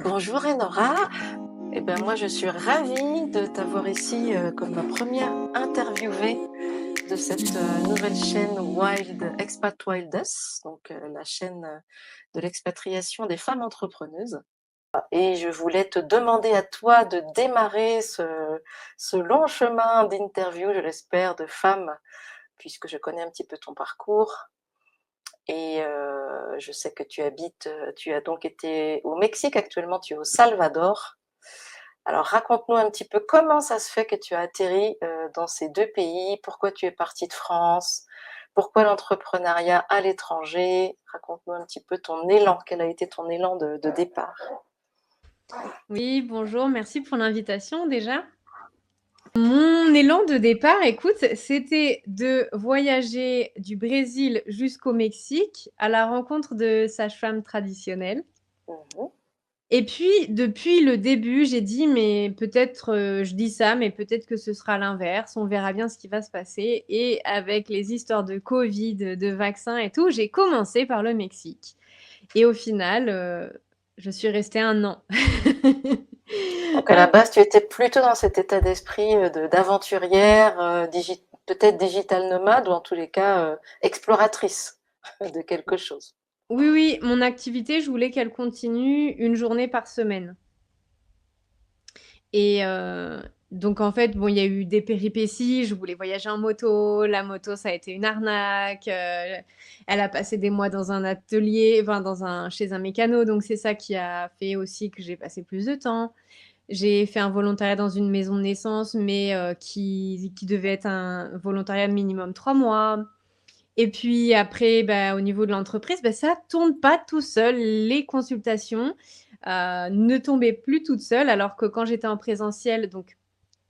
Bonjour Enora, moi je suis ravie de t'avoir ici comme ma première interviewée de cette nouvelle chaîne Wild Expat Wildus, donc la chaîne de l'expatriation des femmes entrepreneuses. Et je voulais te demander à toi de démarrer ce long chemin d'interview, je l'espère, de femmes, puisque je connais un petit peu ton parcours. Et je sais que tu as donc été au Mexique, actuellement tu es au Salvador. Alors raconte-nous un petit peu comment ça se fait que tu as atterri dans ces deux pays, pourquoi tu es partie de France, pourquoi l'entrepreneuriat à l'étranger. Raconte-nous un petit peu ton élan, quel a été ton élan de départ. Oui, bonjour, merci pour l'invitation déjà. Mon élan de départ, écoute, c'était de voyager du Brésil jusqu'au Mexique à la rencontre de sages-femmes traditionnelles. Mhm. Et puis, depuis le début, j'ai dit, mais peut-être, je dis ça, mais peut-être que ce sera l'inverse, on verra bien ce qui va se passer. Et avec les histoires de Covid, de vaccins et tout, j'ai commencé par le Mexique. Et au final, je suis restée 1 an. Donc à la base, tu étais plutôt dans cet état d'esprit d'aventurière, peut-être digital nomade ou en tous les cas exploratrice de quelque chose. Oui, oui, mon activité, je voulais qu'elle continue 1 journée par semaine. Et donc, en fait, bon, il y a eu des péripéties. Je voulais voyager en moto. La moto, ça a été une arnaque. Elle a passé des mois dans un atelier, enfin, chez un mécano. Donc, c'est ça qui a fait aussi que j'ai passé plus de temps. J'ai fait un volontariat dans une maison de naissance, mais qui devait être un volontariat de minimum 3 mois. Et puis après, bah, au niveau de l'entreprise, bah, ça tourne pas tout seul. Les consultations ne tombaient plus toutes seules, alors que quand j'étais en présentiel, donc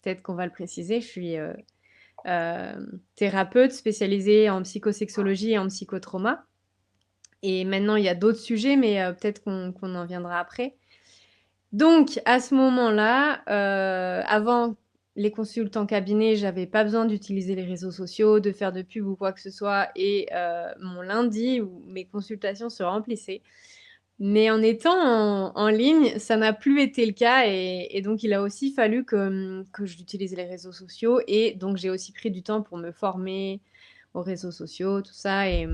peut-être qu'on va le préciser, je suis thérapeute spécialisée en psychosexologie et en psychotrauma. Et maintenant, il y a d'autres sujets, mais peut-être qu'on en viendra après. Donc, à ce moment-là, avant les consultes en cabinet, j'avais pas besoin d'utiliser les réseaux sociaux, de faire de pub ou quoi que ce soit. Et mon lundi où mes consultations se remplissaient. Mais en étant en ligne, ça n'a plus été le cas. Et donc, il a aussi fallu que j'utilise les réseaux sociaux. Et donc, j'ai aussi pris du temps pour me former aux réseaux sociaux, tout ça. Et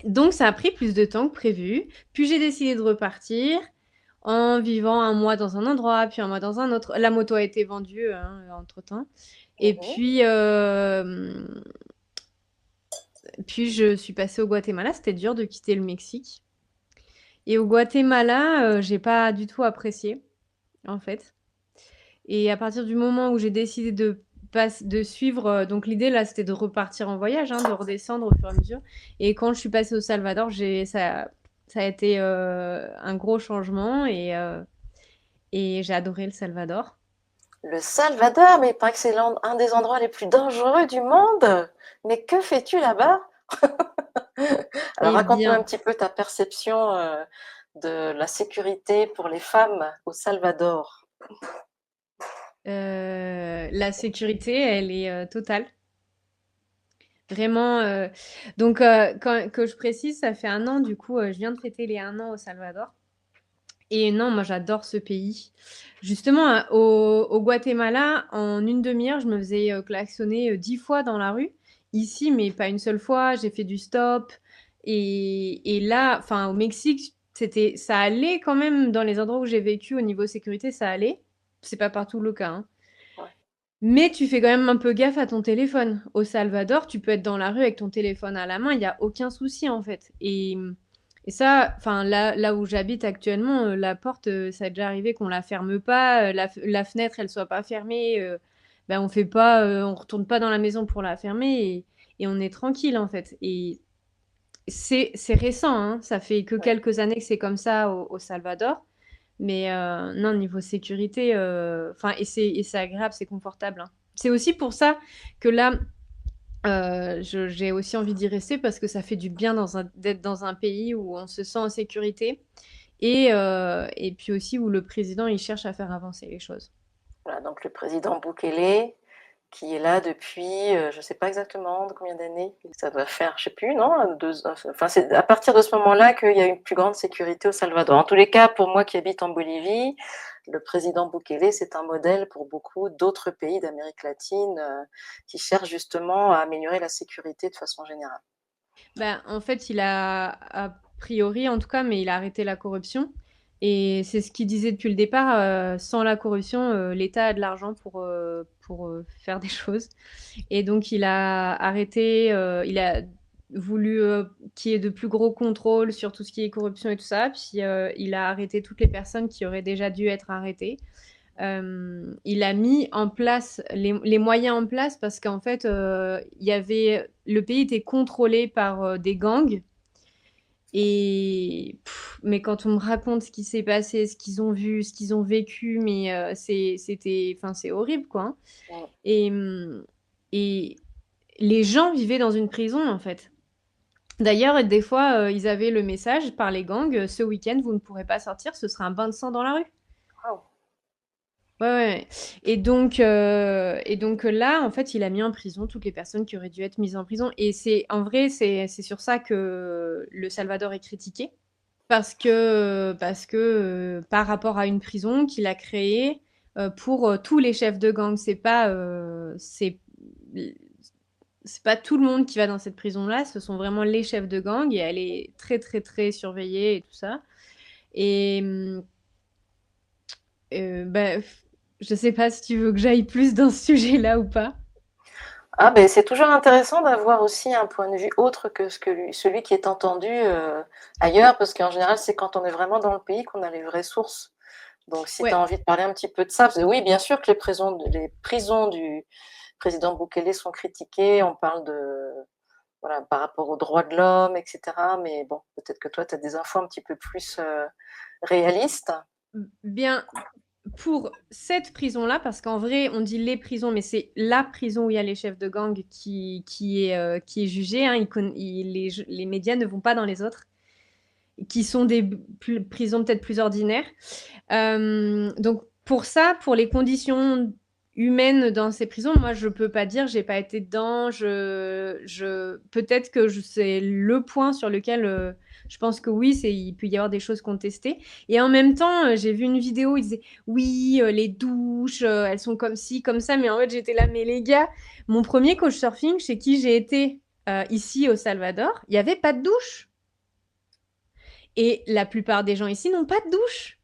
donc, ça a pris plus de temps que prévu. Puis, j'ai décidé de repartir en vivant 1 mois dans un endroit, puis 1 mois dans un autre. La moto a été vendue hein, entre-temps. Et Mhm. puis je suis passée au Guatemala. C'était dur de quitter le Mexique. Et au Guatemala, j'ai pas du tout apprécié, en fait. Et à partir du moment où j'ai décidé de suivre, donc l'idée là, c'était de repartir en voyage, hein, de redescendre au fur et à mesure. Et quand je suis passée au Salvador, ça a été un gros changement et j'ai adoré le Salvador. Le Salvador, mais il paraît que c'est un des endroits les plus dangereux du monde. Mais que fais-tu là-bas? Alors Eh raconte-nous un bien, petit peu ta perception de la sécurité pour les femmes au Salvador. la sécurité, elle est totale. Vraiment. Donc, que je précise, ça fait 1 an, du coup, je viens de fêter les 1 an au Salvador. Et non, moi, j'adore ce pays. Justement, au Guatemala, en une demi-heure, je me faisais klaxonner 10 fois dans la rue. Ici, mais pas une seule fois. J'ai fait du stop. Et là, enfin, au Mexique, ça allait quand même dans les endroits où j'ai vécu au niveau sécurité, ça allait. C'est pas partout le cas, hein. Ouais. Mais tu fais quand même un peu gaffe à ton téléphone. Au Salvador, tu peux être dans la rue avec ton téléphone à la main, il y a aucun souci en fait. Et ça, enfin là où j'habite actuellement, la porte, ça a déjà arrivé qu'on la ferme pas, la fenêtre elle soit pas fermée, ben on fait pas, on retourne pas dans la maison pour la fermer et on est tranquille en fait. Et c'est récent, hein, ça fait que Ouais. quelques années que c'est comme ça au Salvador. Mais non, niveau sécurité, enfin, et c'est agréable, c'est confortable, hein. C'est aussi pour ça que là, j'ai aussi envie d'y rester parce que ça fait du bien d'être dans un pays où on se sent en sécurité et puis aussi où le président il cherche à faire avancer les choses. Voilà, donc le président Bukele qui est là depuis, je ne sais pas exactement de combien d'années. Ça doit faire, je sais plus, non, 2 enfin, c'est à partir de ce moment-là qu'il y a une plus grande sécurité au Salvador. En tous les cas, pour moi qui habite en Bolivie, le président Bukele, c'est un modèle pour beaucoup d'autres pays d'Amérique latine, qui cherchent justement à améliorer la sécurité de façon générale. Ben, en fait, il a, a priori en tout cas, mais il a arrêté la corruption. Et c'est ce qu'il disait depuis le départ, sans la corruption, l'État a de l'argent pour faire des choses. Et donc, il a arrêté, il a voulu qu'il y ait de plus gros contrôles sur tout ce qui est corruption et tout ça. Puis, il a arrêté toutes les personnes qui auraient déjà dû être arrêtées. Il a mis en place les moyens en place parce qu'en fait, le pays était contrôlé par des gangs. Mais quand on me raconte ce qui s'est passé, ce qu'ils ont vu, ce qu'ils ont vécu, mais c'est horrible, quoi, hein. Ouais. Et les gens vivaient dans une prison, en fait. D'ailleurs, des fois, ils avaient le message par les gangs, ce week-end, vous ne pourrez pas sortir, ce sera un bain de sang dans la rue. Waouh! Ouais, ouais. Et donc là, en fait, il a mis en prison toutes les personnes qui auraient dû être mises en prison. Et en vrai, c'est sur ça que le Salvador est critiqué. Parce que par rapport à une prison qu'il a créée pour tous les chefs de gang, c'est pas tout le monde qui va dans cette prison-là, ce sont vraiment les chefs de gang et elle est très très très surveillée et tout ça. Et bah, je sais pas si tu veux que j'aille plus dans ce sujet-là ou pas. Ah ben c'est toujours intéressant d'avoir aussi un point de vue autre que celui qui est entendu ailleurs, parce qu'en général, c'est quand on est vraiment dans le pays qu'on a les vraies sources. Donc, si tu as Ouais. envie de parler un petit peu de ça, parce que oui, bien sûr que les prisons du président Bukele sont critiquées, on parle de, voilà, par rapport aux droits de l'homme, etc. Mais bon, peut-être que toi, tu as des infos un petit peu plus réalistes. Bien, pour cette prison-là, parce qu'en vrai, on dit les prisons, mais c'est la prison où il y a les chefs de gang qui est jugée, hein. Les médias ne vont pas dans les autres, qui sont des prisons peut-être plus ordinaires. Donc pour ça, pour les conditions humaines dans ces prisons, moi je peux pas dire, j'ai pas été dedans. Peut-être que c'est le point sur lequel je pense que oui, il peut y avoir des choses contestées. Et en même temps, j'ai vu une vidéo, ils disaient oui, les douches, elles sont comme ci, comme ça. Mais en fait, j'étais là, mais les gars, mon premier coach surfing chez qui j'ai été ici au Salvador, il y avait pas de douche. Et la plupart des gens ici n'ont pas de douche.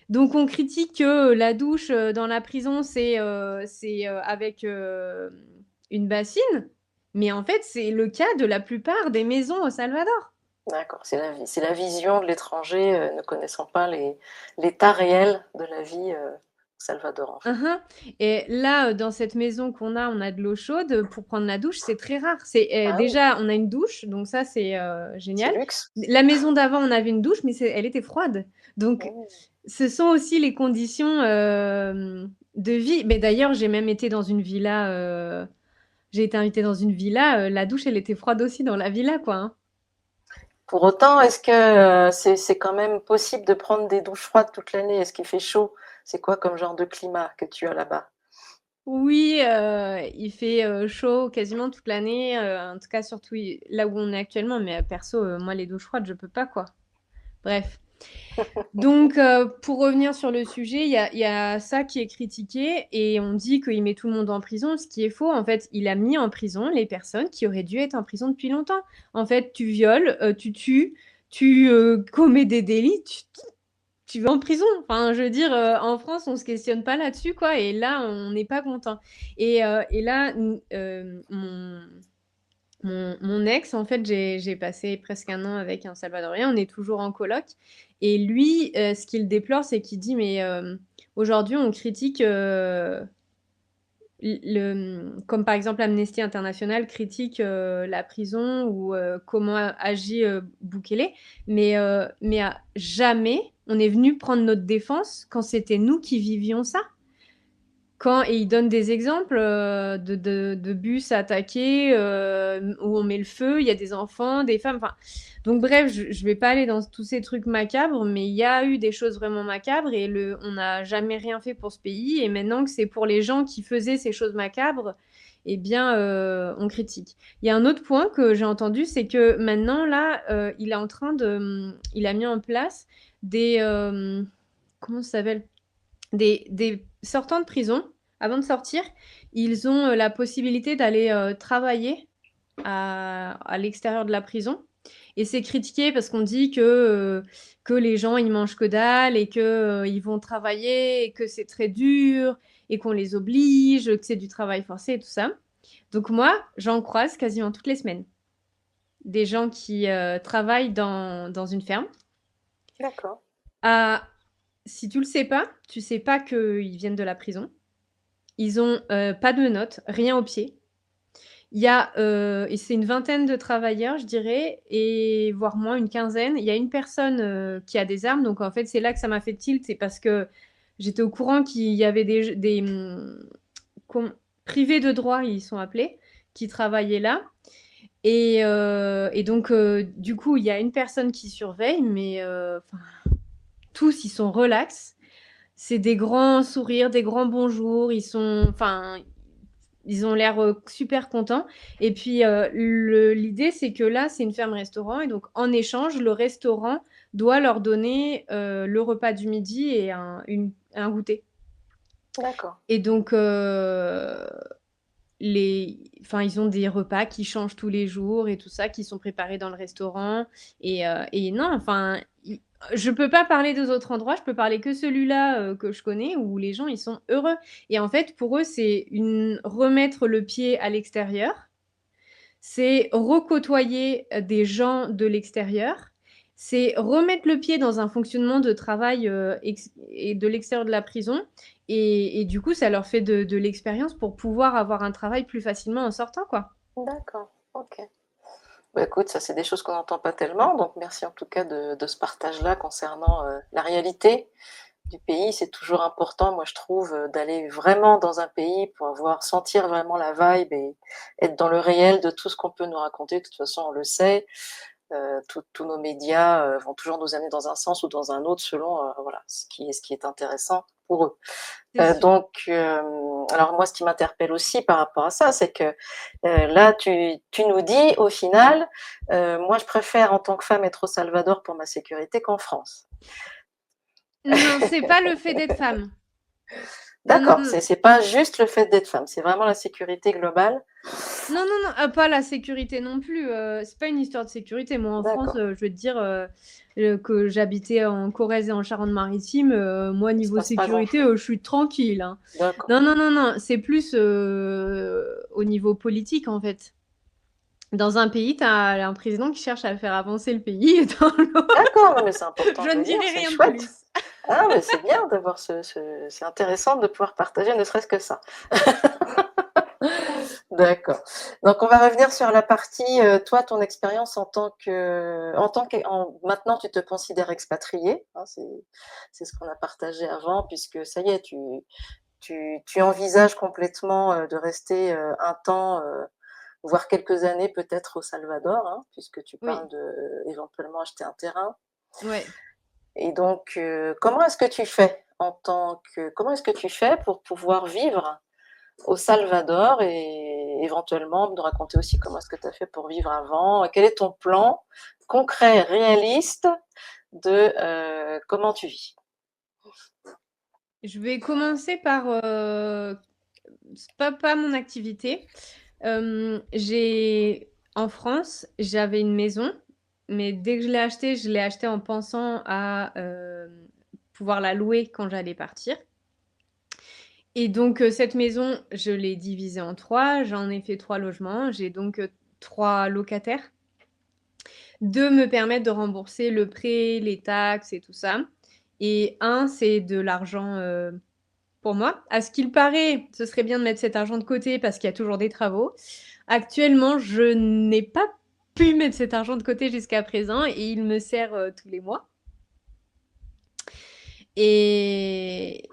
Donc on critique que la douche dans la prison, c'est avec une bassine. Mais en fait, c'est le cas de la plupart des maisons au Salvador. D'accord, c'est la vision de l'étranger ne connaissant pas l'état réel de la vie au Salvador, en fait. Uhum. Et là, dans cette maison qu'on a, on a de l'eau chaude. Pour prendre la douche, c'est très rare. Ah oui, Déjà, on a une douche, donc ça, c'est c'est génial. luxe. La maison d'avant, on avait une douche, mais elle était froide. Donc, Mmh. ce sont aussi les conditions de vie. Mais d'ailleurs, j'ai même été dans une villa. J'ai été invitée dans une villa. La douche, elle était froide aussi dans la villa, quoi, hein. Pour autant, est-ce que c'est quand même possible de prendre des douches froides toute l'année? Est-ce qu'il fait chaud? C'est quoi comme genre de climat que tu as là-bas? Oui, il fait chaud quasiment toute l'année. En tout cas, surtout là où on est actuellement. Mais perso, moi, les douches froides, je peux pas, quoi. Bref. Donc, pour revenir sur le sujet, il y a ça qui est critiqué et on dit qu'il met tout le monde en prison, ce qui est faux. En fait, il a mis en prison les personnes qui auraient dû être en prison depuis longtemps. En fait, tu violes, tu tues, tu commets des délits, tu vas en prison. Enfin, je veux dire, en France, on se questionne pas là-dessus, quoi. Et là, on n'est pas content. Et là, mon ex, en fait, j'ai passé presque un an avec un Salvadorien. On est toujours en coloc. Et lui, ce qu'il déplore, c'est qu'il dit, mais aujourd'hui, on critique, comme par exemple Amnesty International critique la prison ou comment agit Bukele. Mais à jamais, on est venu prendre notre défense quand c'était nous qui vivions ça. Et il donne des exemples de bus attaqués où on met le feu, il y a des enfants, des femmes. Enfin, Donc bref, je vais pas aller dans tous ces trucs macabres, mais il y a eu des choses vraiment macabres et on n'a jamais rien fait pour ce pays. Et maintenant que c'est pour les gens qui faisaient ces choses macabres, eh bien, on critique. Il y a un autre point que j'ai entendu, c'est que maintenant, là, il a mis en place des, comment ça s'appelle? Des sortants de prison. Avant de sortir, ils ont la possibilité d'aller travailler à l'extérieur de la prison. Et c'est critiqué parce qu'on dit que les gens, ils mangent que dalle et que ils vont travailler et que c'est très dur et qu'on les oblige, que c'est du travail forcé et tout ça. Donc moi, j'en croise quasiment toutes les semaines. Des gens qui travaillent dans une ferme. D'accord. Ah, si tu sais pas qu'ils viennent de la prison. Ils ont pas de menottes, rien au pied. Il y a, et c'est une vingtaine de travailleurs, je dirais, et voire moins, une quinzaine. Il y a une personne qui a des armes, donc en fait, c'est là que ça m'a fait tilt, c'est parce que j'étais au courant qu'il y avait privés de droit, ils sont appelés, qui travaillaient là. Et donc, du coup, il y a une personne qui surveille, mais tous, ils sont relax. C'est des grands sourires, des grands bonjours. Ils ont l'air super contents. Et puis, l'idée, c'est que là, c'est une ferme-restaurant. Et donc, en échange, le restaurant doit leur donner le repas du midi et un goûter. D'accord. Et donc, ils ont des repas qui changent tous les jours et tout ça, qui sont préparés dans le restaurant. Et non, je peux pas parler des autres endroits, je peux parler que celui-là que je connais où les gens ils sont heureux. Et en fait, pour eux, c'est remettre le pied à l'extérieur, c'est recôtoyer des gens de l'extérieur, c'est remettre le pied dans un fonctionnement de travail et de l'extérieur de la prison. Et du coup, ça leur fait de l'expérience pour pouvoir avoir un travail plus facilement en sortant, quoi. D'accord. Ok. Bah, écoute, ça c'est des choses qu'on n'entend pas tellement, donc merci en tout cas de ce partage-là concernant la réalité du pays. C'est toujours important, moi je trouve, d'aller vraiment dans un pays pour sentir vraiment la vibe et être dans le réel de tout ce qu'on peut nous raconter. De toute façon, on le sait, tous nos médias vont toujours nous amener dans un sens ou dans un autre selon voilà, ce qui est intéressant pour eux. C'est sûr. Alors moi, ce qui m'interpelle aussi par rapport à ça, c'est que là, tu nous dis, au final, moi, je préfère en tant que femme être au Salvador pour ma sécurité qu'en France. Non, c'est pas le fait d'être femme. Non, non, D'accord, non. c'est pas juste le fait d'être femme, c'est vraiment la sécurité globale. Non, non, non, pas la sécurité non plus. C'est pas une histoire de sécurité. Moi, en France, D'accord, je veux te dire que j'habitais en Corrèze et en Charente-Maritime. Moi, il se niveau passe pas sécurité, grand-chose. je suis tranquille, hein. D'accord. Non, non, non, non. C'est plus au niveau politique, en fait. Dans un pays, tu as un président qui cherche à faire avancer le pays, et dans l'autre, D'accord, non, mais c'est important je de ne le dire, dirai c'est rien de chouette. plus. Ah, mais c'est bien d'avoir c'est intéressant de pouvoir partager ne serait-ce que ça. D'accord. Donc on va revenir sur la partie, toi, ton expérience maintenant tu te considères expatriée, hein, c'est ce qu'on a partagé avant puisque ça y est, tu envisages complètement, de rester, un temps, voire quelques années peut-être au Salvador, hein, puisque tu Oui, parles éventuellement acheter un terrain ouais. et donc comment est-ce que tu fais pour pouvoir vivre au Salvador et éventuellement nous raconter aussi comment est-ce que tu as fait pour vivre avant. Quel est ton plan concret, réaliste de comment tu vis? Je vais commencer par c'est pas mon activité. En France, j'avais une maison, mais dès que je l'ai achetée en pensant à pouvoir la louer quand j'allais partir. Et donc, cette maison, je l'ai divisée en trois. J'en ai fait trois logements. J'ai donc trois locataires. Deux me permettent de rembourser le prêt, les taxes et tout ça. Et un, c'est de l'argent pour moi. À ce qu'il paraît, ce serait bien de mettre cet argent de côté parce qu'il y a toujours des travaux. Actuellement, je n'ai pas pu mettre cet argent de côté jusqu'à présent et il me sert tous les mois. Et,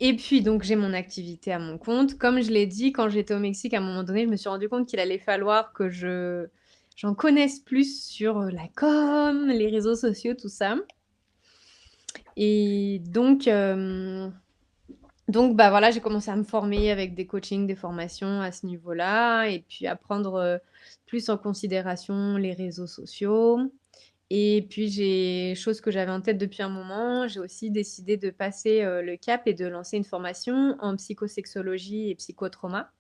et puis, donc, j'ai mon activité à mon compte. Comme je l'ai dit, quand j'étais au Mexique, à un moment donné, je me suis rendu compte qu'il allait falloir que je j'en connaisse plus sur la com, les réseaux sociaux, tout ça. Et donc, bah voilà, j'ai commencé à me former avec des coachings, des formations à ce niveau-là, et puis à prendre plus en considération les réseaux sociaux. Et puis, chose que j'avais en tête depuis un moment, j'ai aussi décidé de passer le cap et de lancer une formation en psychosexologie et psychotrauma.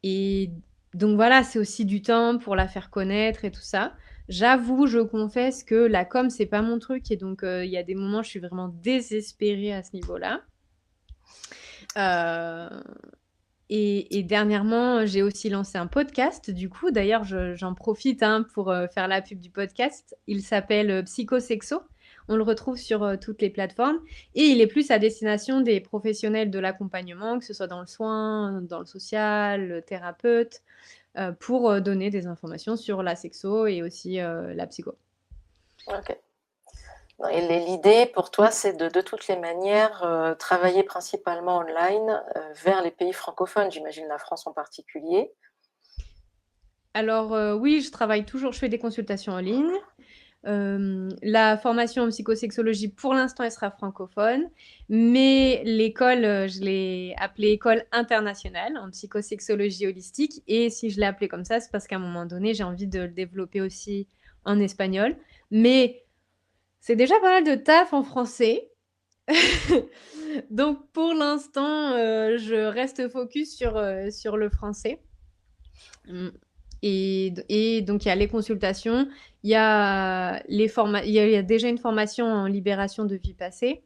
Et donc voilà, c'est aussi du temps pour la faire connaître et tout ça. J'avoue, je confesse que la com, c'est pas mon truc, et donc il y a des moments, je suis vraiment désespérée à ce niveau-là. Euh, et dernièrement, j'ai aussi lancé un podcast. Du coup, d'ailleurs, j'en profite pour faire la pub du podcast. Il s'appelle Psychosexo. On le retrouve sur toutes les plateformes. Et il est plus à destination des professionnels de l'accompagnement, que ce soit dans le soin, dans le social, le thérapeute, pour donner des informations sur la sexo et aussi la psycho. Ok. Et l'idée pour toi, c'est de toutes les manières travailler principalement online vers les pays francophones, j'imagine la France en particulier. Alors oui, je travaille toujours, je fais des consultations en ligne. La formation en psychosexologie, pour l'instant, elle sera francophone, mais l'école, je l'ai appelée école internationale en psychosexologie holistique. Et si je l'ai appelée comme ça, c'est parce qu'à un moment donné, j'ai envie de le développer aussi en espagnol. Mais c'est déjà pas mal de taf en français. Donc pour l'instant, je reste focus sur le français. Et donc, il y a les consultations, il y a il y a déjà une formation en libération de vie passée.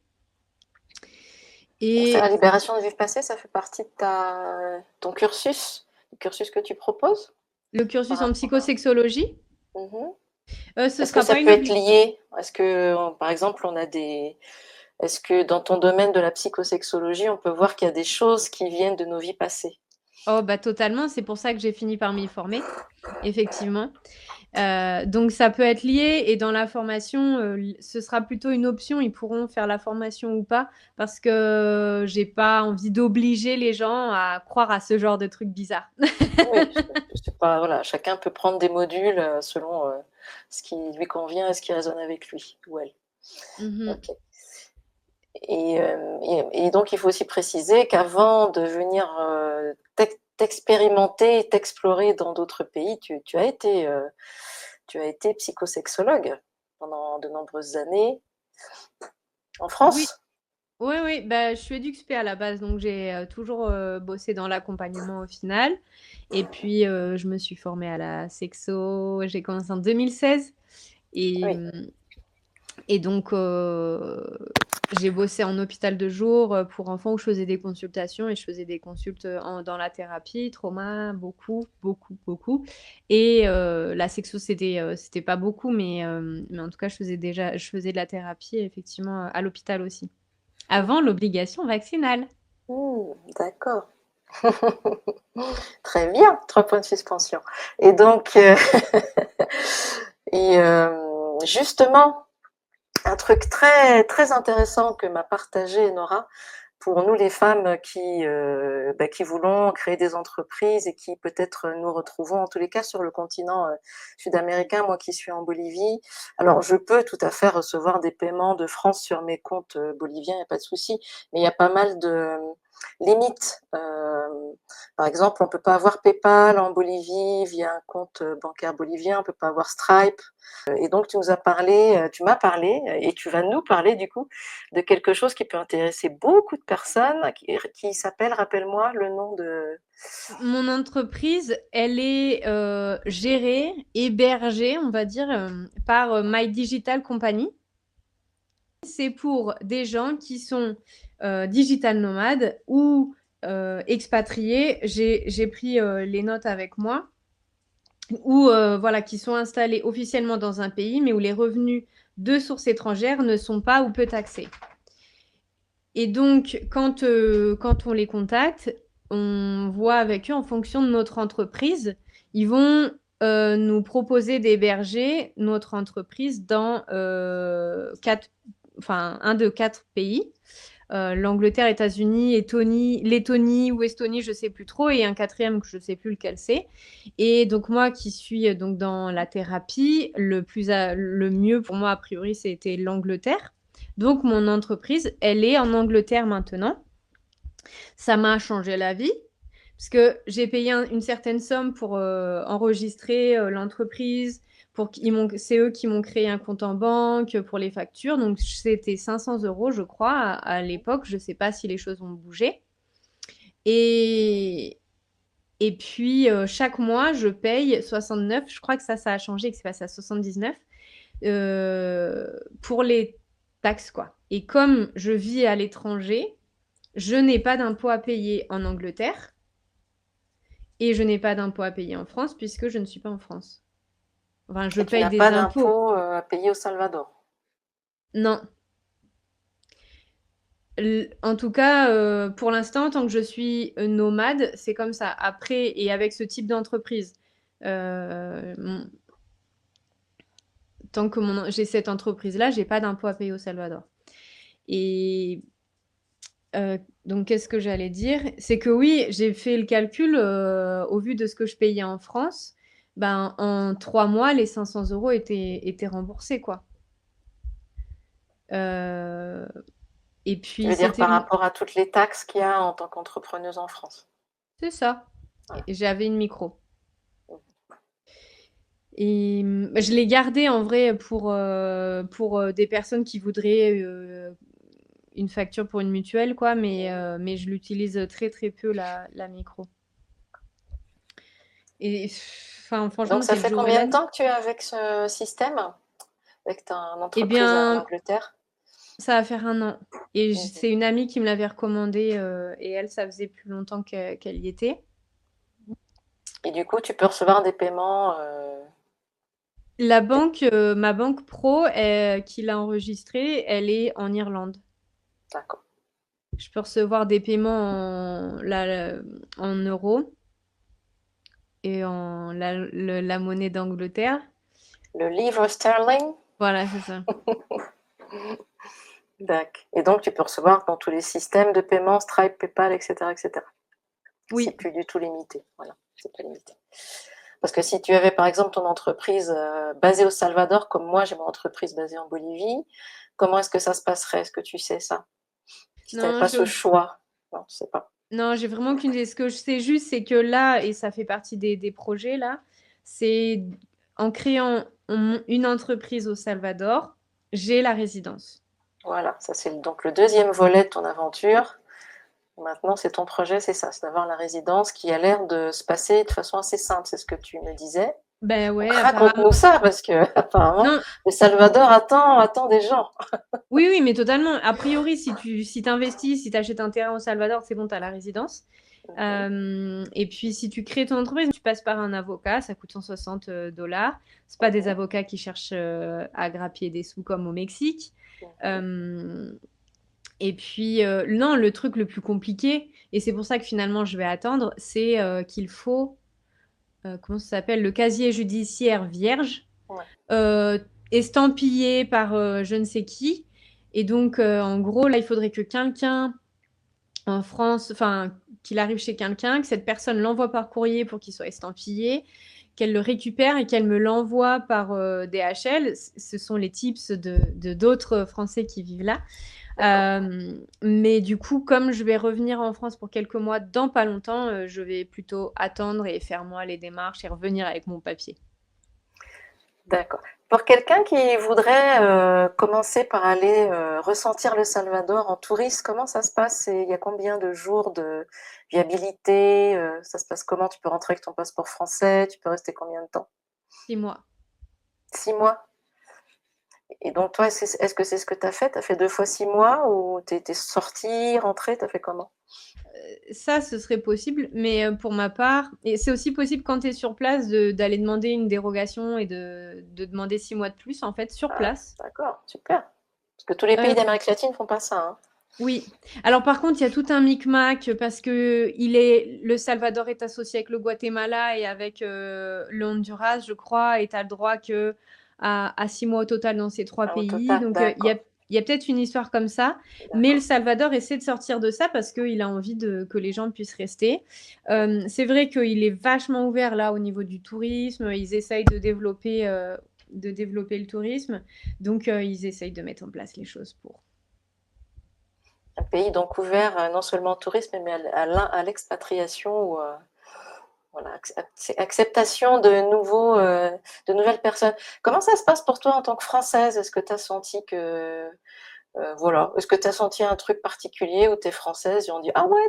Ça, la Et libération de vie passée, ça fait partie de ton cursus, le cursus que tu proposes le par cursus en rapport à... psychosexologie, Mhm. ce Est-ce que sera ça pas peut une être obligation. lié? Est-ce que, par exemple, on a des... Est-ce que dans ton domaine de la psychosexologie, on peut voir qu'il y a des choses qui viennent de nos vies passées? Oh, bah totalement, c'est pour ça que j'ai fini par m'y former, effectivement. Donc ça peut être lié, et dans la formation, ce sera plutôt une option. Ils pourront faire la formation ou pas, parce que j'ai pas envie d'obliger les gens à croire à ce genre de trucs bizarres. Oui, je sais pas, voilà, chacun peut prendre des modules selon ce qui lui convient et ce qui résonne avec lui ou elle. Mhm. Ok. Et donc, il faut aussi préciser qu'avant de venir t'expérimenter, t'explorer dans d'autres pays, tu as été psychosexologue pendant de nombreuses années en Oui, France. oui, oui. Bah, je suis EduxP à la base, donc j'ai toujours bossé dans l'accompagnement au final. Et puis, je me suis formée à la sexo. J'ai commencé en 2016. Et, Oui, et donc, j'ai bossé en hôpital de jour pour enfants, où je faisais des consultations, et je faisais des consultes dans la thérapie, trauma, beaucoup, beaucoup, beaucoup. Et la sexo, c'était pas beaucoup, mais en tout cas, je faisais de la thérapie, effectivement, à l'hôpital aussi. Avant l'obligation vaccinale. d'accord. Très bien, 3 points de suspension. Et donc, justement, un truc très, très intéressant que m'a partagé Nora, pour nous les femmes qui voulons créer des entreprises et qui peut-être nous retrouvons en tous les cas sur le continent sud-américain, moi qui suis en Bolivie. Alors je peux tout à fait recevoir des paiements de France sur mes comptes boliviens, il n'y a pas de souci, mais il y a pas mal de limites. Par exemple, on ne peut pas avoir PayPal en Bolivie via un compte bancaire bolivien, on ne peut pas avoir Stripe. Et donc tu m'as parlé et tu vas nous parler du coup de quelque chose qui peut intéresser beaucoup de personnes, qui s'appelle, rappelle-moi le nom de... Mon entreprise, elle est gérée, hébergée, on va dire, par My Digital Company. C'est pour des gens qui sont digital nomades ou expatriés. J'ai pris les notes avec moi, ou voilà, qui sont installés officiellement dans un pays, mais où les revenus de sources étrangères ne sont pas ou peu taxés. Et donc, quand on les contacte, on voit avec eux en fonction de notre entreprise. Ils vont nous proposer d'héberger notre entreprise dans un de 4 pays. l'Angleterre, États-Unis, Lettonie ou Estonie, je sais plus trop, et un quatrième que je sais plus lequel c'est. Et donc moi qui suis donc dans la thérapie, le mieux pour moi a priori c'était l'Angleterre. Donc mon entreprise, elle est en Angleterre maintenant. Ça m'a changé la vie parce que j'ai payé une certaine somme pour enregistrer l'entreprise. C'est eux qui m'ont créé un compte en banque pour les factures. Donc, c'était 500 euros, je crois, à l'époque. Je ne sais pas si les choses ont bougé. Et, et puis, chaque mois, je paye 69. Je crois que ça a changé, que c'est passé à 79 pour les taxes, quoi. Et comme je vis à l'étranger, je n'ai pas d'impôt à payer en Angleterre et je n'ai pas d'impôt à payer en France puisque je ne suis pas en France. Enfin, je Et tu paye n'as des pas impôts. d'impôt à payer au Salvador. Non. En tout cas, pour l'instant, tant que je suis nomade, c'est comme ça. Après, et avec ce type d'entreprise, tant que j'ai cette entreprise-là, j'ai pas d'impôt à payer au Salvador. Et donc, qu'est-ce que j'allais dire? C'est que oui, j'ai fait le calcul au vu de ce que je payais en France. Ben, en 3 mois, les 500 euros étaient remboursés, quoi. Et Tu puis, veux dire c'était par rapport à toutes les taxes qu'il y a en tant qu'entrepreneuse en France. c'est ça. Voilà. Et j'avais une micro. Et je l'ai gardé en vrai pour des personnes qui voudraient une facture pour une mutuelle, quoi, mais je l'utilise très très peu la micro. Et enfin, franchement, Donc ça c'est le fait jour et combien la de nuit. temps que tu es avec ce système, avec ta Eh entreprise en bien, Angleterre? ça va faire 1 an. Et Mhm. c'est une amie qui me l'avait recommandé et elle, ça faisait plus longtemps qu'elle y était. Et du coup, tu peux recevoir des paiements. Ma banque pro qui l'a enregistrée, elle est en Irlande. D'accord. Je peux recevoir des paiements en euros et en la monnaie d'Angleterre. Le livre sterling? Voilà, c'est ça. D'accord. Et donc, tu peux recevoir dans tous les systèmes de paiement, Stripe, PayPal, etc., etc. C'est Oui. plus du tout limité. Voilà, c'est pas limité. Parce que si tu avais par exemple ton entreprise basée au Salvador, comme moi j'ai mon entreprise basée en Bolivie, comment est-ce que ça se passerait? Est-ce que tu sais ça? Si tu n'avais Non, pas ce choix? Non, tu sais pas. non, j'ai vraiment aucune idée. Ce que je sais juste, c'est que là, et ça fait partie des projets là, c'est en créant une entreprise au Salvador, j'ai la résidence. Voilà, ça c'est donc le deuxième volet de ton aventure. Maintenant, c'est ton projet, c'est ça, c'est d'avoir la résidence qui a l'air de se passer de façon assez simple, c'est ce que tu me disais. Ben Donc ouais, apparemment. raconte-nous ça, parce que apparemment, Non, le Salvador attend des gens. oui, oui, mais totalement. A priori, si t'investis, si t'achètes un terrain au Salvador, c'est bon, t'as la résidence. Et puis, si tu crées ton entreprise, tu passes par un avocat, ça coûte 160 $. C'est pas des avocats qui cherchent à grappiller des sous comme au Mexique. Euh, et puis, non, le truc le plus compliqué, et c'est pour ça que finalement je vais attendre, c'est qu'il faut, comment ça s'appelle, le casier judiciaire vierge, Ouais. euh, estampillé par je ne sais qui. Et donc, en gros, là, il faudrait que quelqu'un en France, enfin, qu'il arrive chez quelqu'un, que cette personne l'envoie par courrier pour qu'il soit estampillé, qu'elle le récupère et qu'elle me l'envoie par DHL. Ce sont les tips de d'autres Français qui vivent là. Mais du coup, comme je vais revenir en France pour quelques mois dans pas longtemps, je vais plutôt attendre et faire moi les démarches et revenir avec mon papier. D'accord. Pour quelqu'un qui voudrait commencer par aller ressentir le Salvador en touriste, comment ça se passe? Il y a combien de jours de viabilité? Ça se passe comment? Tu peux rentrer avec ton passeport français? Tu peux rester combien de temps? 6 mois. 6 mois? Et donc toi, est-ce que c'est ce que tu as fait? Tu as fait 2 fois 6 mois ou tu es sortie, rentrée? Tu as fait comment? Ça, ce serait possible, mais pour ma part, et c'est aussi possible quand tu es sur place d'aller demander une dérogation et de demander 6 mois de plus, en fait, sur Ah, place. d'accord, super. Parce que tous les pays Euh, d'Amérique latine font pas ça, hein. oui. Alors par contre, il y a tout un micmac parce que le Salvador est associé avec le Guatemala et avec le Honduras, je crois, et tu as le droit à 6 mois au total dans ces trois Ah, au pays. total, Donc d'accord. Il y a peut-être une histoire comme ça, mais le Salvador essaie de sortir de ça parce qu'il a envie que les gens puissent rester. C'est vrai qu'il est vachement ouvert là au niveau du tourisme. Ils essayent de développer le tourisme. Donc, ils essayent de mettre en place les choses pour. Un pays donc ouvert non seulement au tourisme, mais à l'expatriation ou voilà, acceptation de nouvelles personnes. Comment ça se passe pour toi en tant que Française? Est-ce que tu as senti que voilà, est-ce que tu as senti un truc particulier où tu es française et on dit ah ouais,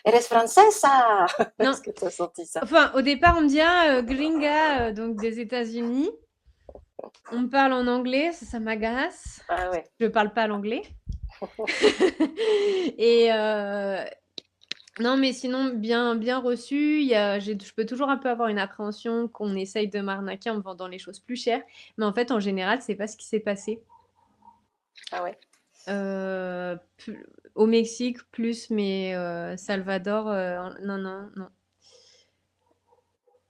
elle est française ça? Non. Est-ce que tu as senti ça? Enfin, au départ, on me dit gringa, donc des États-Unis. On me parle en anglais, ça m'agace. Ah ouais. Je parle pas l'anglais. Et non, mais sinon, bien reçu. Je peux toujours un peu avoir une appréhension qu'on essaye de m'arnaquer en me vendant les choses plus chères. Mais en fait, en général, c'est pas ce qui s'est passé. Ah ouais. Au Mexique, plus, mais Salvador, non, non, non.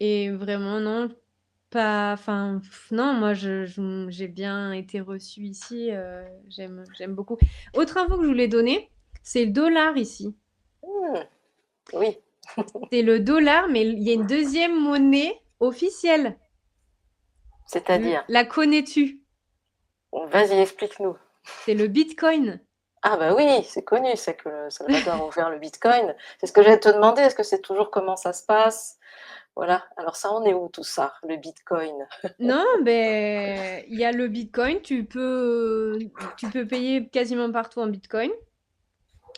Et vraiment, non, pas. Enfin, non, moi, j'ai bien été reçue ici. J'aime beaucoup. Autre info que je voulais donner, c'est le dollar ici. Oui. C'est le dollar, mais il y a une deuxième monnaie officielle. C'est-à-dire? La connais-tu? Vas-y, explique-nous. C'est le Bitcoin. Ah bah oui, c'est connu, c'est que le Salvador a ouvert le Bitcoin. C'est ce que j'allais te demander, est-ce que c'est toujours comment ça se passe? Voilà, alors ça en est où tout ça, le Bitcoin? Non, ben, il y a le Bitcoin. Tu peux payer quasiment partout en Bitcoin.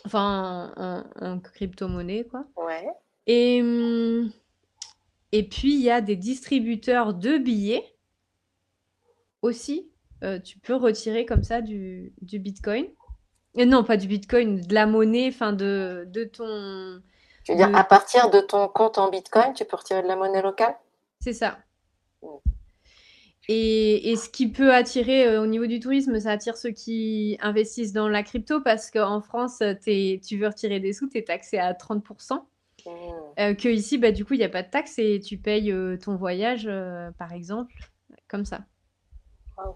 Enfin, en crypto-monnaie, quoi. Ouais. Et, et puis, il y a des distributeurs de billets aussi. Tu peux retirer comme ça du Bitcoin. Et non, pas du Bitcoin, de la monnaie, enfin de ton... Tu veux dire, à partir de ton compte en Bitcoin, tu peux retirer de la monnaie locale? C'est ça. Et ce qui peut attirer au niveau du tourisme, ça attire ceux qui investissent dans la crypto parce qu'en France, tu veux retirer des sous, tu es taxé à 30%. Que ici, bah, du coup, il n'y a pas de taxe et tu payes ton voyage, par exemple, comme ça. Wow.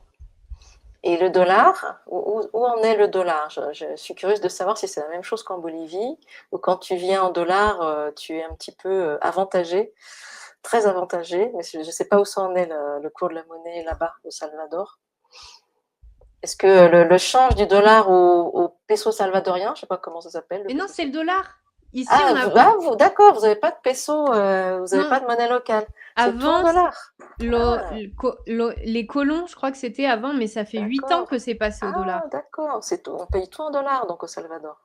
Et le dollar, où en est le dollar? Je suis curieuse de savoir si c'est la même chose qu'en Bolivie, ou quand tu viens en dollars, tu es un petit peu avantagé, très avantagé, mais je ne sais pas où ça en est le cours de la monnaie là-bas, au Salvador. Est-ce que le change du dollar au peso salvadorien, je ne sais pas comment ça s'appelle, le Mais non, peso c'est le dollar. Ici, Ah, on a... d'accord, vous n'avez pas de peso, vous n'avez pas Non, de monnaie locale. C'est tout en avant, dollars. les colons, je crois que c'était avant, mais ça fait 8 ans D'accord. que c'est passé au Ah, dollar. d'accord, c'est tout. On paye tout en dollars, donc au Salvador.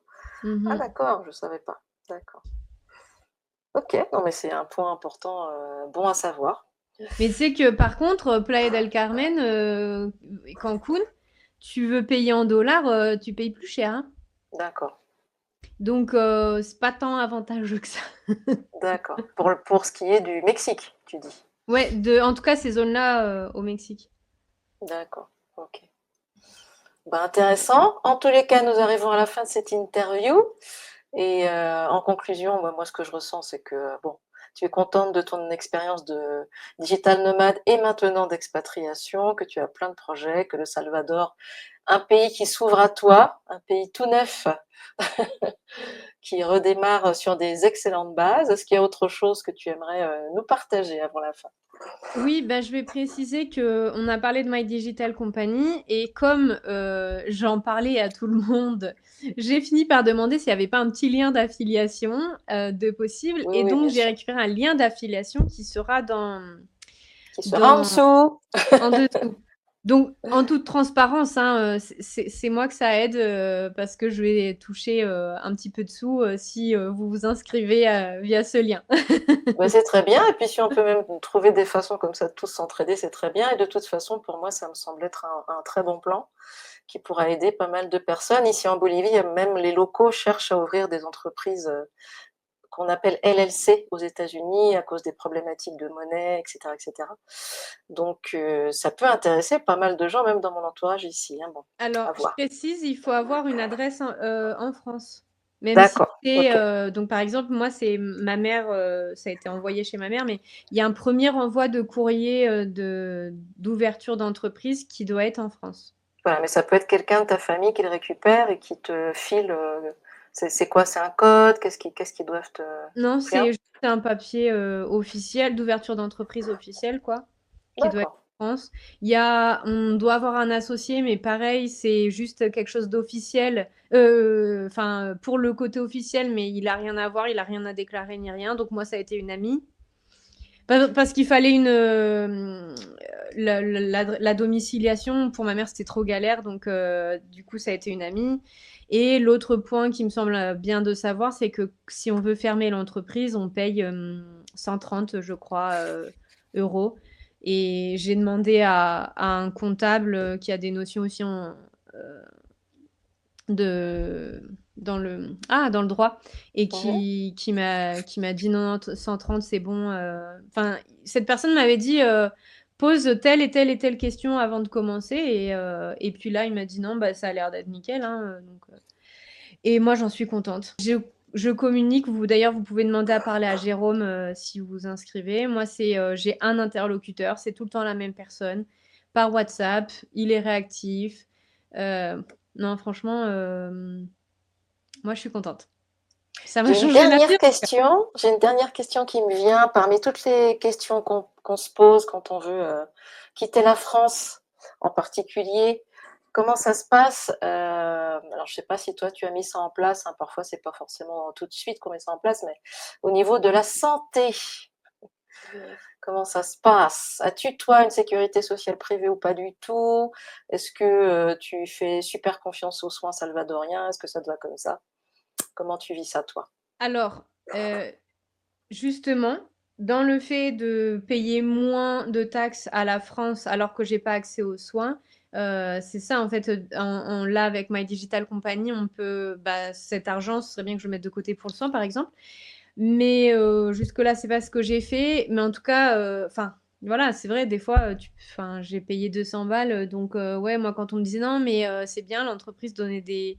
Ah, Mhm. d'accord, je ne savais pas. D'accord. Ok, non, mais c'est un point important, bon à savoir. Mais tu sais que par contre, Playa del Carmen, Cancun, tu veux payer en dollars, tu payes plus cher, hein. D'accord, Donc, c'est pas tant avantageux que ça. d'accord. Pour ce qui est du Mexique, tu dis. Ouais, en tout cas, ces zones-là au Mexique. D'accord, ok. Ben, intéressant. En tous les cas, nous arrivons à la fin de cette interview. Et en conclusion, moi, ce que je ressens, c'est que bon, tu es contente de ton expérience de digital nomade et maintenant d'expatriation, que tu as plein de projets, que le Salvador, un pays qui s'ouvre à toi, un pays tout neuf, qui redémarre sur des excellentes bases. Est-ce qu'il y a autre chose que tu aimerais nous partager avant la fin? Oui, bah, je vais préciser qu'on a parlé de My Digital Company et comme j'en parlais à tout le monde, j'ai fini par demander s'il n'y avait pas un petit lien d'affiliation de possible. Oui, Et oui, donc, bien j'ai sûr. récupéré un lien d'affiliation qui sera Qui sera en dessous. en dessous. Donc, en toute transparence, hein, c'est moi que ça aide parce que je vais toucher un petit peu de sous si vous vous inscrivez via ce lien. Ouais, c'est très bien. Et puis, si on peut même trouver des façons comme ça de tous s'entraider, c'est très bien. Et de toute façon, pour moi, ça me semble être un très bon plan qui pourra aider pas mal de personnes. Ici en Bolivie, même les locaux cherchent à ouvrir des entreprises qu'on appelle LLC aux États-Unis à cause des problématiques de monnaie, etc., etc. Donc, ça peut intéresser pas mal de gens, même dans mon entourage ici. Hein. Bon, Alors, à je voir. précise, il faut avoir une adresse en France. Même si D'accord, c'est... ok. donc, par exemple, moi, c'est ma mère, ça a été envoyé chez ma mère, mais il y a un premier envoi de courrier d'ouverture d'entreprise qui doit être en France. Voilà, mais ça peut être quelqu'un de ta famille qui le récupère et qui te file, c'est quoi? C'est un code? Qu'est-ce qu'ils doivent te Non, c'est rien? juste un papier, officiel, d'ouverture d'entreprise officielle, quoi, qui doit être D'accord. en France. On doit avoir un associé, mais pareil, c'est juste quelque chose d'officiel, enfin, pour le côté officiel, mais il a rien à voir, il a rien à déclarer ni rien. Donc moi, ça a été une amie. Parce qu'il fallait la domiciliation pour ma mère, c'était trop galère, donc du coup, ça a été une amie. Et l'autre point qui me semble bien de savoir, c'est que si on veut fermer l'entreprise, on paye 130, je crois, euros. Et j'ai demandé à un comptable qui a des notions aussi euh, de dans le droit, et Mmh. qui m'a dit non, non, 130 c'est bon. Enfin, cette personne m'avait dit pose telle et telle et telle question avant de commencer, et puis là il m'a dit non, bah ça a l'air d'être nickel, hein, et moi j'en suis contente. Je communique, d'ailleurs vous pouvez demander à parler à Jérôme si vous vous inscrivez. Moi j'ai un interlocuteur, c'est tout le temps la même personne par WhatsApp, il est réactif. Non, franchement, moi, je suis contente. Ça m'a J'ai une changé la vie. dernière question j'ai une dernière question qui me vient parmi toutes les questions qu'on se pose quand on veut, quitter la France en particulier. Comment ça se passe? Alors je sais pas si toi tu as mis ça en place, hein, parfois c'est pas forcément tout de suite qu'on met ça en place, mais au niveau de la santé, comment ça se passe? As-tu toi une sécurité sociale privée ou pas du tout? Est-ce que, tu fais super confiance aux soins salvadoriens? Est-ce que ça te va comme ça? Comment tu vis ça toi? Alors, justement, dans le fait de payer moins de taxes à la France alors que j'ai pas accès aux soins, c'est ça en fait. Là, avec My Digital Company, on peut, bah, cet argent, ce serait bien que je le mette de côté pour le soin, par exemple. Mais jusque-là, c'est pas ce que j'ai fait. Mais en tout cas, enfin, voilà, c'est vrai, des fois, enfin, j'ai payé 200 balles. Donc, ouais, moi, quand on me disait non, mais c'est bien, l'entreprise donnait des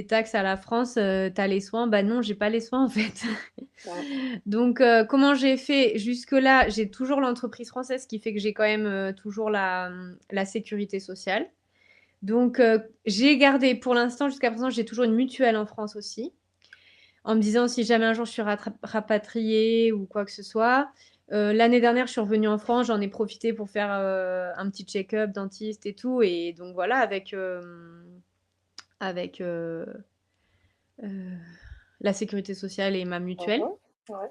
taxes à la France, t'as les soins. Bah non, j'ai pas les soins en fait. Mmh. Donc, comment j'ai fait jusque-là? J'ai toujours l'entreprise française, qui fait que j'ai quand même toujours la sécurité sociale. Donc, j'ai gardé pour l'instant, jusqu'à présent, j'ai toujours une mutuelle en France aussi, en me disant si jamais un jour je suis rapatriée ou quoi que ce soit. L'année dernière, je suis revenue en France, j'en ai profité pour faire un petit check-up dentiste et tout. Et donc voilà, avec euh, la sécurité sociale et ma Mmh mutuelle. mh. Ouais.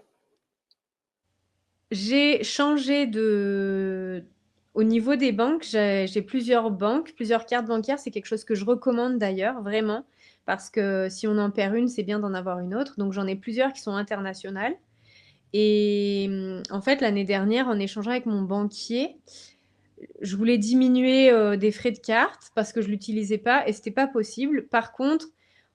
J'ai changé de... Au niveau des banques, j'ai plusieurs banques, plusieurs cartes bancaires. C'est quelque chose que je recommande d'ailleurs, vraiment, parce que si on en perd une, c'est bien d'en avoir une autre. Donc j'en ai plusieurs qui sont internationales. Et en fait, l'année dernière, en échangeant avec mon banquier, je voulais diminuer des frais de carte parce que je l'utilisais pas et c'était pas possible. Par contre,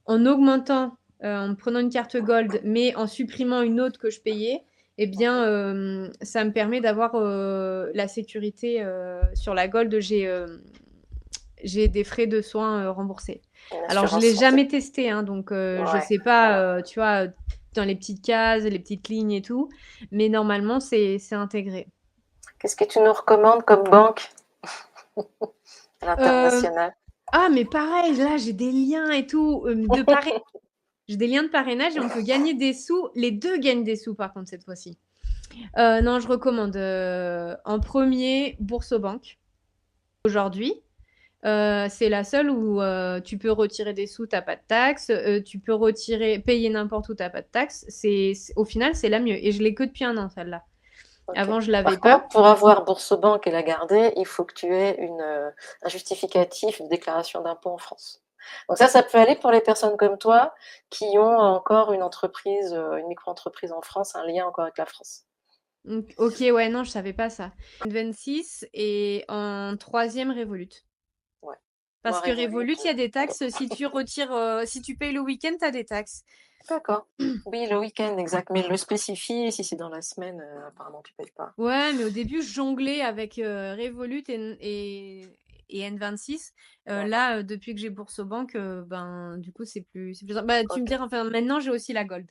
en augmentant, en prenant une carte Gold, mais en supprimant une autre que je payais, eh bien, ça me permet d'avoir la sécurité sur la Gold. J'ai des frais de soins remboursés. Une Alors, je assurance l'ai santé. jamais testé, hein, donc je Ouais, sais pas, ouais. tu vois, dans les petites cases, les petites lignes et tout, mais normalement, c'est intégré. Qu'est-ce que tu nous recommandes comme banque à Euh, l'international? Ah, mais pareil, là, j'ai des liens et tout, de parrainage. J'ai des liens de parrainage et on peut gagner des sous. Les deux gagnent des sous, par contre, cette fois-ci. Non, je recommande en premier Boursorama aujourd'hui. C'est la seule où tu peux retirer des sous, t'as pas de taxes. Tu peux payer n'importe où, t'as pas de taxes. Au final, c'est la mieux. Et je l'ai que depuis un an, celle-là. OK. Avant, je l'avais Par pas. contre, pour avoir Boursorama et la garder, il faut que tu aies un justificatif, une déclaration d'impôt en France. Donc ça peut aller pour les personnes comme toi qui ont encore une entreprise, une micro-entreprise en France, un lien encore avec la France. Ok, ouais, non, je savais pas ça. 26 et en troisième Revolut. Ouais. Moi, Parce que Revolut, Revolut, il y a des taxes. Si tu retires, si tu payes le week-end, tu as des taxes. d'accord. Oui, le week-end, exact, mais le spécifie, si c'est dans la semaine, apparemment tu payes pas. Ouais, mais au début, je jonglais avec Revolut et N26. D'accord. Là, depuis que j'ai Boursobank, ben, du coup, c'est plus. Bah, tu me OK. diras, enfin, maintenant, j'ai aussi la Gold.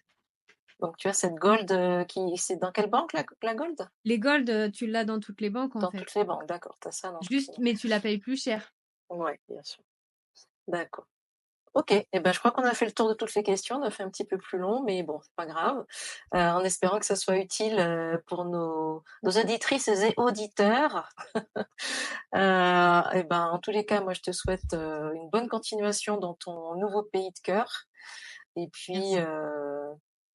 Donc tu as cette Gold, qui c'est dans quelle banque la Gold? Les Gold, tu l'as dans toutes les banques, en Dans toutes fait. les banques, d'accord, tu as ça dans toutes les Juste, banques. mais tu la payes plus cher. Ouais, bien sûr. D'accord. OK et ben, je crois qu'on a fait le tour de toutes les questions. On a fait un petit peu plus long, mais bon, c'est pas grave. En espérant que ça soit utile, pour nos auditrices et auditeurs. Et ben, en tous les cas, moi, je te souhaite, une bonne continuation dans ton nouveau pays de cœur et puis, Merci.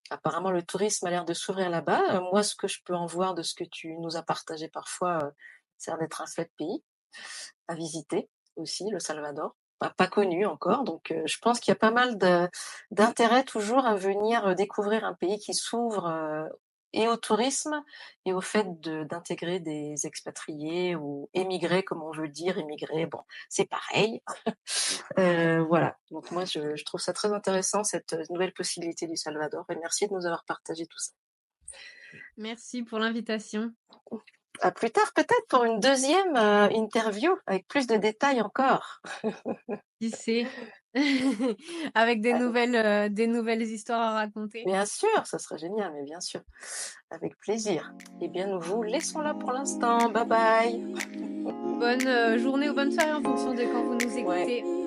apparemment, le tourisme a l'air de s'ouvrir là-bas. Moi, ce que je peux en voir de ce que tu nous as partagé parfois, ça a l'air d'être un chouette pays à visiter aussi, le Salvador. Pas connu encore, donc je pense qu'il y a pas mal d'intérêt toujours à venir, découvrir un pays qui s'ouvre, et au tourisme et au fait d'intégrer des expatriés ou émigrés comme on veut dire, émigrés, bon, c'est pareil. Voilà, donc moi je trouve ça très intéressant cette, nouvelle possibilité du Salvador et merci de nous avoir partagé tout ça. Merci pour l'invitation. À plus tard peut-être pour une deuxième interview avec plus de détails encore. Qui sait? Avec des nouvelles histoires à raconter. Bien sûr, ça serait génial, mais bien sûr, avec plaisir. Eh bien, nous vous laissons là pour l'instant. Bye bye. Bonne, journée ou bonne soirée en fonction de quand vous nous Ouais, écoutez.